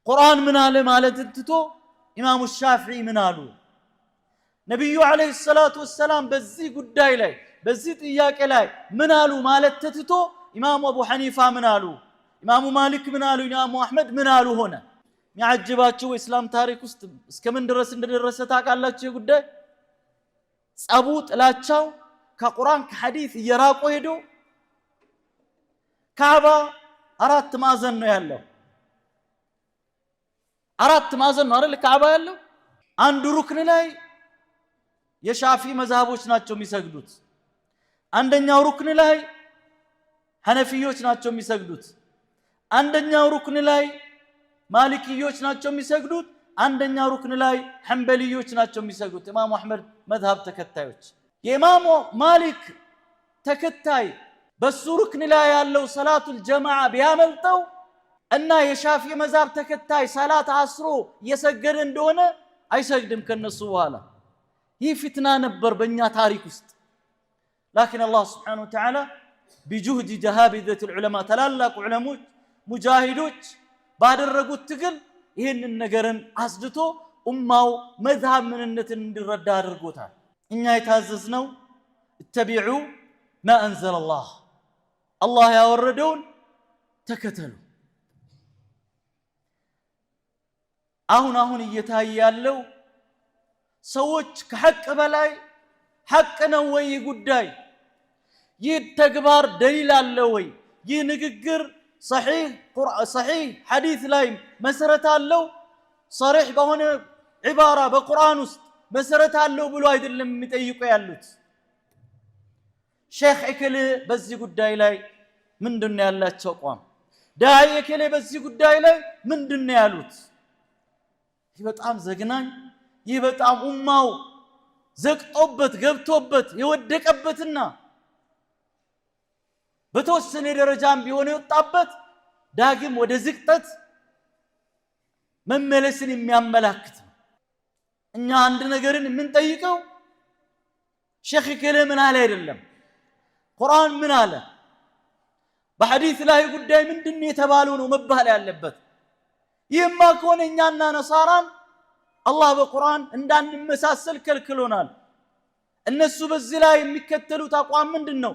ቁርአን ምን አለ ማለት ትቶ ኢማሙ ሻፊዒ ምን አሉ? ነብዩ አለይሂ ሰላቱ ወሰላም በዚህ ጉዳይ ላይ በዚህ ጥያቄ ላይ ምን አሉ ማለት ትቶ ኢማሙ አቡ ሐኒፋ ምን አሉ? ኢማሙ ማሊክ ምን አሉ? ኢማሙ አህመድ ምን አሉ? ሆነ የሚያጅባችሁ እስላም ታሪክ ውስጥ እስከምን ድረስ እንደደረሰ ታውቃላችሁ? ጉዳይ ጸቡ ጥላቻው ከቁርአን ከሐዲስ እየራቁ ሄዶ ካዕባ አራት ማዕዘን ነው ያለው። አራት ማዕዘን ነው አይደል ካዕባ ያለው። አንዱ ሩክን ላይ የሻፊ መዝሐቦች ናቸው የሚሰግዱት። አንደኛው ሩክን ላይ ሐነፊዮች ናቸው የሚሰግዱት። አንደኛው ሩክን ላይ ማሊኪዮች ናቸው የሚሰግዱት። አንደኛው ሩክን ላይ ሐንበሊዮች ናቸው የሚሰግዱት። ኢማሙ አህመድ መዝሐብ ተከታዮች። የኢማሙ ማሊክ ተከታይ በሱ ሩክን ላይ ያለው ሰላቱል ጀማዓ ቢያመልጠው እና የሻፊ መዝሐብ ተከታይ ሰላት አስሮ እየሰገደ እንደሆነ አይሰግድም ከነሱ በኋላ። ይህ ፊትና ነበር በእኛ ታሪክ ውስጥ። ላኪን አላህ ስብሓነሁ ወተዓላ ቢጁህድ ጀሃቢዘት ልዑለማ ታላላቅ ዑለሞች ሙጃሂዶች ባደረጉት ትግል ይህንን ነገርን አስድቶ ኡማው መዝሐብ ምንነትን እንዲረዳ አድርጎታል። እኛ የታዘዝነው እተቢዑ ማ አንዘለ አላህ፣ አላህ ያወረደውን ተከተሉ። አሁን እየታየ ያለው ሰዎች ከሐቅ በላይ ሐቅ ነው ወይ ጉዳይ? ይህ ተግባር ደሊል አለ ወይ? ይህ ንግግር ሰሒህ ሐዲስ ላይ መሰረት አለው? ሰሪሕ በሆነ ዒባራ በቁርአን ውስጥ መሰረት አለው ብሎ አይደለም የሚጠይቁ ያሉት። ሼኽ እከሌ በዚህ ጉዳይ ላይ ምንድነው ያላቸው አቋም? ዳዒ እከሌ በዚህ ጉዳይ ላይ ምንድነው ያሉት? ይህ በጣም ዘግናኝ፣ ይህ በጣም ኡማው ዘቅጦበት ገብቶበት የወደቀበትና በተወሰነ ደረጃም ቢሆን የወጣበት ዳግም ወደ ዝቅጠት መመለስን የሚያመላክት ነው። እኛ አንድ ነገርን የምንጠይቀው ሼኽ እከሌ ምን አለ አይደለም፣ ቁርአን ምን አለ፣ በሐዲስ ላይ ጉዳይ ምንድነው የተባለው ነው መባል ያለበት። ይህማ ከሆነ እኛና ነሳራን አላህ በቁርአን እንዳንመሳሰል ከልክሎናል። እነሱ በዚህ ላይ የሚከተሉት አቋም ምንድነው?